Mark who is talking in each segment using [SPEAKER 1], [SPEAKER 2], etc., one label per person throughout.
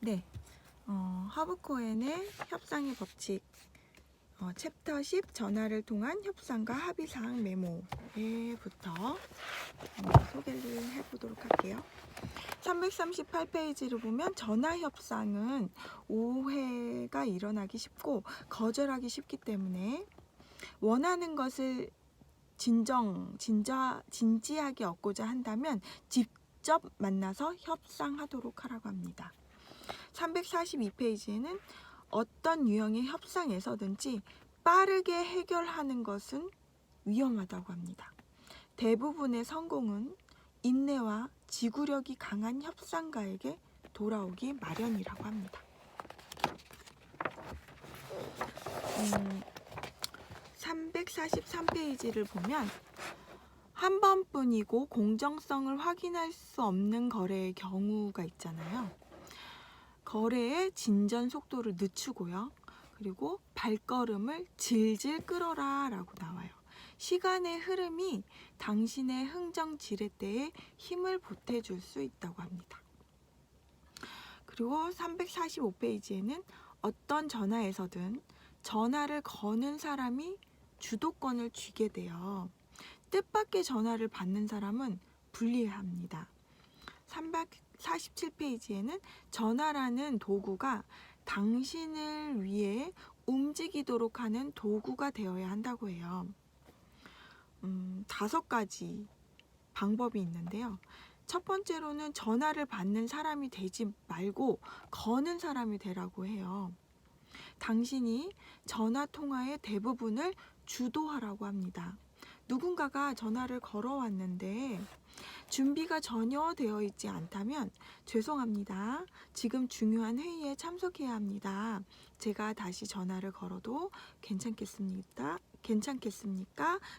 [SPEAKER 1] 네, 허브코엔의 협상의 법칙 챕터 10 전화를 통한 협상과 합의사항 메모에부터 소개를 해보도록 할게요. 338페이지를 보면 전화 협상은 오해가 일어나기 쉽고 거절하기 쉽기 때문에 원하는 것을 진지하게 얻고자 한다면 직접 만나서 협상하도록 하라고 합니다. 342페이지에는 어떤 유형의 협상에서든지 빠르게 해결하는 것은 위험하다고 합니다. 대부분의 성공은 인내와 지구력이 강한 협상가에게 돌아오기 마련이라고 합니다. 343페이지를 보면 한 번뿐이고 공정성을 확인할 수 없는 거래의 경우가 있잖아요. 거래의 진전 속도를 늦추고요. 그리고 발걸음을 질질 끌어라 라고 나와요. 시간의 흐름이 당신의 흥정 지렛대에 힘을 보태줄 수 있다고 합니다. 그리고 345페이지에는 어떤 전화에서든 전화를 거는 사람이 주도권을 쥐게 되어 뜻밖의 전화를 받는 사람은 불리합니다. 347페이지에는 전화라는 도구가 당신을 위해 움직이도록 하는 도구가 되어야 한다고 해요. 5가지 방법이 있는데요. 첫 번째로는 전화를 받는 사람이 되지 말고 거는 사람이 되라고 해요. 당신이 전화 통화의 대부분을 주도하라고 합니다. 누군가가 전화를 걸어왔는데 준비가 전혀 되어 있지 않다면 죄송합니다. 지금 중요한 회의에 참석해야 합니다. 제가 다시 전화를 걸어도 괜찮겠습니까?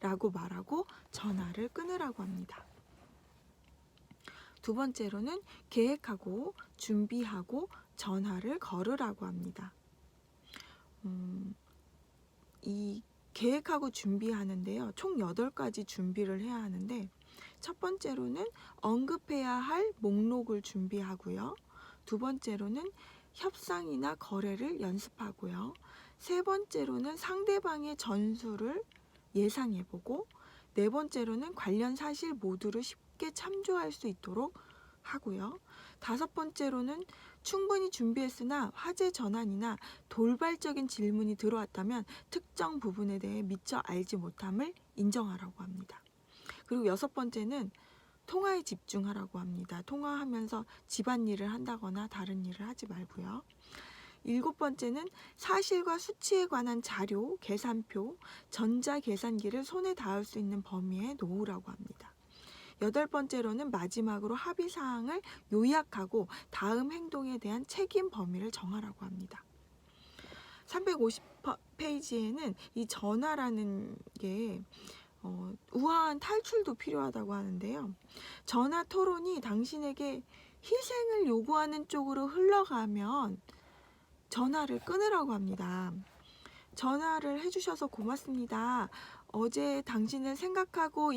[SPEAKER 1] 라고 말하고 전화를 끊으라고 합니다. 두 번째로는 계획하고 준비하고 전화를 걸으라고 합니다. 이 계획하고 준비하는데요. 총 8가지 준비를 해야 하는데 첫 번째로는 언급해야 할 목록을 준비하고요. 두 번째로는 협상이나 거래를 연습하고요. 세 번째로는 상대방의 전술을 예상해보고 네 번째로는 관련 사실 모두를 쉽게 참조할 수 있도록 하고요. 다섯 번째로는 충분히 준비했으나 화제 전환이나 돌발적인 질문이 들어왔다면 특정 부분에 대해 미처 알지 못함을 인정하라고 합니다. 그리고 여섯 번째는 통화에 집중하라고 합니다. 통화하면서 집안일을 한다거나 다른 일을 하지 말고요. 일곱 번째는 사실과 수치에 관한 자료, 계산표, 전자계산기를 손에 닿을 수 있는 범위에 놓으라고 합니다. 여덟 번째로는 마지막으로 합의사항을 요약하고 다음 행동에 대한 책임 범위를 정하라고 합니다. 350페이지에는 이 전화라는 게 우아한 탈출도 필요하다고 하는데요. 전화 토론이 당신에게 희생을 요구하는 쪽으로 흘러가면 전화를 끊으라고 합니다. 전화를 해주셔서 고맙습니다. 어제 당신을 생각하고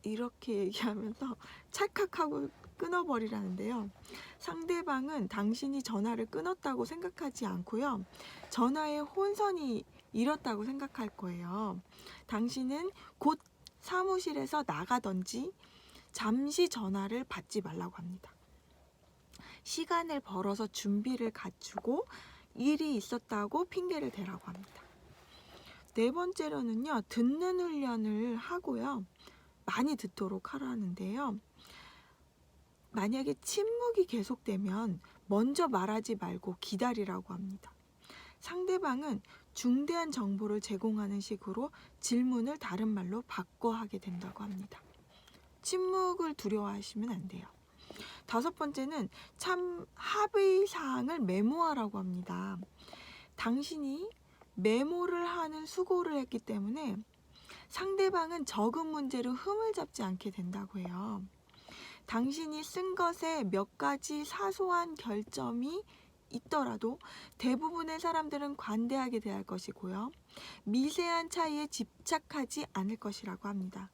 [SPEAKER 1] 이렇게 얘기하면서 찰칵하고 끊어버리라는데요. 상대방은 당신이 전화를 끊었다고 생각하지 않고요. 전화의 혼선이 잃었다고 생각할 거예요. 당신은 곧 사무실에서 나가든지 잠시 전화를 받지 말라고 합니다. 시간을 벌어서 준비를 갖추고 일이 있었다고 핑계를 대라고 합니다. 네 번째로는요, 듣는 훈련을 하고요. 많이 듣도록 하라는데요. 만약에 침묵이 계속되면 먼저 말하지 말고 기다리라고 합니다. 상대방은 중대한 정보를 제공하는 식으로 질문을 다른 말로 바꿔 하게 된다고 합니다. 침묵을 두려워하시면 안 돼요. 다섯 번째는 합의 사항을 메모하라고 합니다. 당신이 메모를 하는 수고를 했기 때문에 상대방은 적은 문제로 흠을 잡지 않게 된다고 해요. 당신이 쓴 것에 몇 가지 사소한 결점이 있더라도 대부분의 사람들은 관대하게 대할 것이고요. 미세한 차이에 집착하지 않을 것이라고 합니다.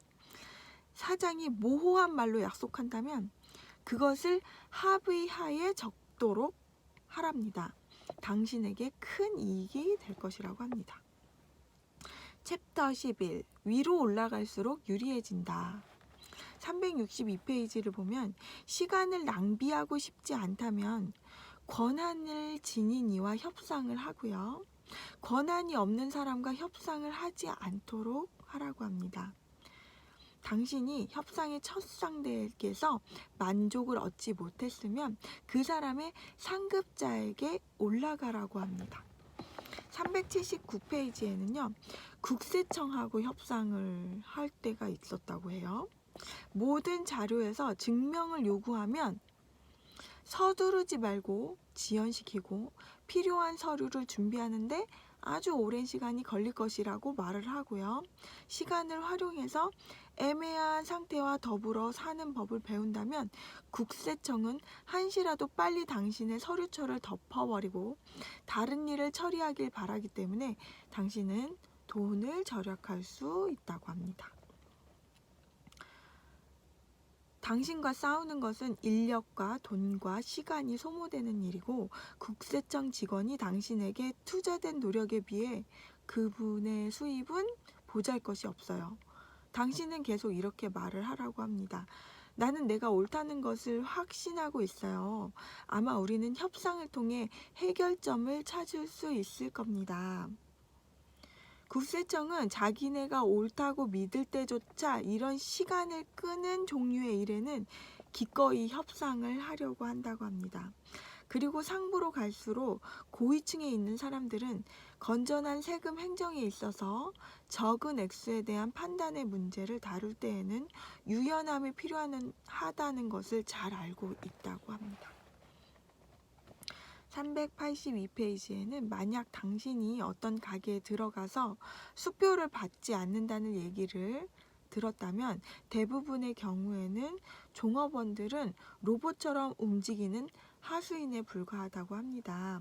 [SPEAKER 1] 사장이 모호한 말로 약속한다면 그것을 합의하에 적도록 하랍니다. 당신에게 큰 이익이 될 것이라고 합니다. 챕터 11. 위로 올라갈수록 유리해진다. 362페이지를 보면 시간을 낭비하고 싶지 않다면 권한을 지닌 이와 협상을 하고요. 권한이 없는 사람과 협상을 하지 않도록 하라고 합니다. 당신이 협상의 첫 상대에게서 만족을 얻지 못했으면 그 사람의 상급자에게 올라가라고 합니다. 379페이지에는요. 국세청하고 협상을 할 때가 있었다고 해요. 모든 자료에서 증명을 요구하면 서두르지 말고 지연시키고 필요한 서류를 준비하는데 아주 오랜 시간이 걸릴 것이라고 말을 하고요. 시간을 활용해서 애매한 상태와 더불어 사는 법을 배운다면 국세청은 한시라도 빨리 당신의 서류처를 덮어버리고 다른 일을 처리하길 바라기 때문에 당신은 돈을 절약할 수 있다고 합니다. 당신과 싸우는 것은 인력과 돈과 시간이 소모되는 일이고 국세청 직원이 당신에게 투자된 노력에 비해 그분의 수입은 보잘것이 없어요. 당신은 계속 이렇게 말을 하라고 합니다. 나는 내가 옳다는 것을 확신하고 있어요. 아마 우리는 협상을 통해 해결점을 찾을 수 있을 겁니다. 국세청은 자기네가 옳다고 믿을 때조차 이런 시간을 끄는 종류의 일에는 기꺼이 협상을 하려고 한다고 합니다. 그리고 상부로 갈수록 고위층에 있는 사람들은 건전한 세금 행정에 있어서 적은 액수에 대한 판단의 문제를 다룰 때에는 유연함이 필요하다는 것을 잘 알고 있다고 합니다. 382페이지에는 만약 당신이 어떤 가게에 들어가서 수표를 받지 않는다는 얘기를 들었다면 대부분의 경우에는 종업원들은 로봇처럼 움직이는 하수인에 불과하다고 합니다.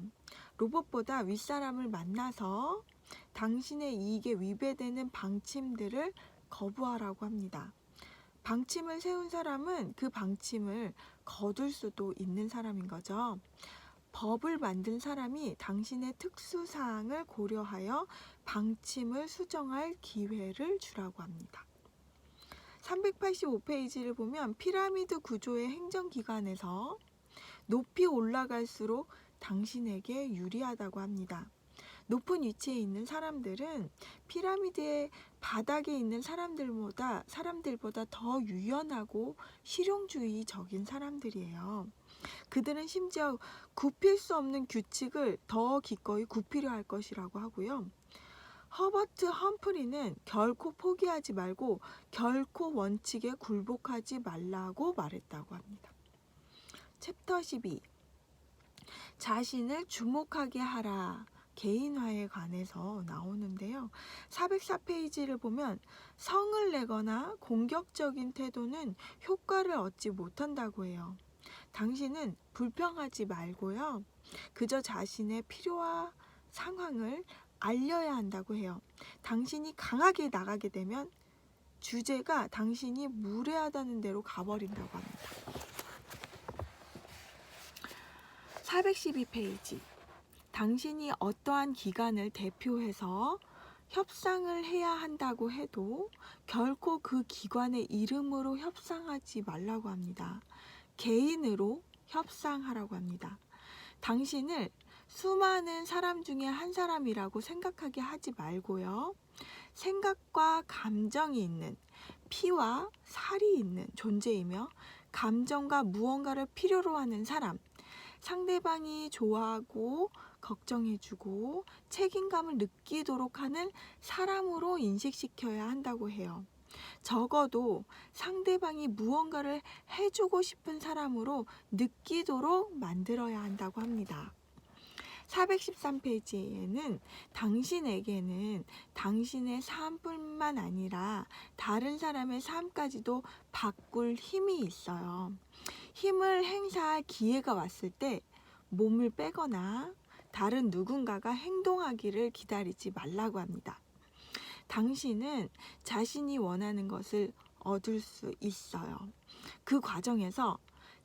[SPEAKER 1] 로봇보다 윗사람을 만나서 당신의 이익에 위배되는 방침들을 거부하라고 합니다. 방침을 세운 사람은 그 방침을 거둘 수도 있는 사람인 거죠. 법을 만든 사람이 당신의 특수사항을 고려하여 방침을 수정할 기회를 주라고 합니다. 385페이지를 보면 피라미드 구조의 행정기관에서 높이 올라갈수록 당신에게 유리하다고 합니다. 높은 위치에 있는 사람들은 피라미드의 바닥에 있는 사람들보다 더 유연하고 실용주의적인 사람들이에요. 그들은 심지어 굽힐 수 없는 규칙을 더 기꺼이 굽히려 할 것이라고 하고요. 허버트 험프리는 결코 포기하지 말고 결코 원칙에 굴복하지 말라고 말했다고 합니다. 챕터 12. 자신을 주목하게 하라. 개인화에 관해서 나오는데요. 404페이지를 보면 성을 내거나 공격적인 태도는 효과를 얻지 못한다고 해요. 당신은 불평하지 말고요. 그저 자신의 필요와 상황을 알려야 한다고 해요. 당신이 강하게 나가게 되면 주제가 당신이 무례하다는 데로 가버린다고 합니다. 412페이지. 당신이 어떠한 기관을 대표해서 협상을 해야 한다고 해도 결코 그 기관의 이름으로 협상하지 말라고 합니다. 개인으로 협상하라고 합니다. 당신을 수많은 사람 중에 한 사람이라고 생각하게 하지 말고요. 생각과 감정이 있는, 피와 살이 있는 존재이며 감정과 무언가를 필요로 하는 사람, 상대방이 좋아하고 걱정해주고 책임감을 느끼도록 하는 사람으로 인식시켜야 한다고 해요. 적어도 상대방이 무언가를 해주고 싶은 사람으로 느끼도록 만들어야 한다고 합니다. 413페이지에는 당신에게는 당신의 삶뿐만 아니라 다른 사람의 삶까지도 바꿀 힘이 있어요. 힘을 행사할 기회가 왔을 때 몸을 빼거나 다른 누군가가 행동하기를 기다리지 말라고 합니다. 당신은 자신이 원하는 것을 얻을 수 있어요. 그 과정에서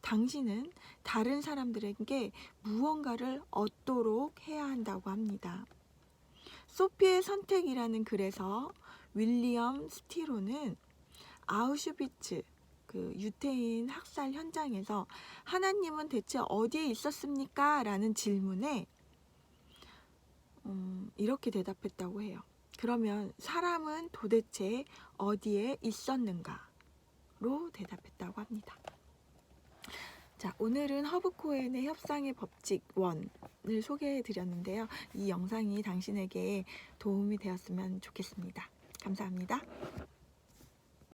[SPEAKER 1] 당신은 다른 사람들에게 무언가를 얻도록 해야 한다고 합니다. 소피의 선택이라는 글에서 윌리엄 스티로는 아우슈비츠 그 유태인 학살 현장에서 하나님은 대체 어디에 있었습니까? 라는 질문에 이렇게 대답했다고 해요. 그러면 사람은 도대체 어디에 있었는가로 대답했다고 합니다. 자, 오늘은 허브 코엔의 협상의 법칙 1을 소개해 드렸는데요. 이 영상이 당신에게 도움이 되었으면 좋겠습니다. 감사합니다.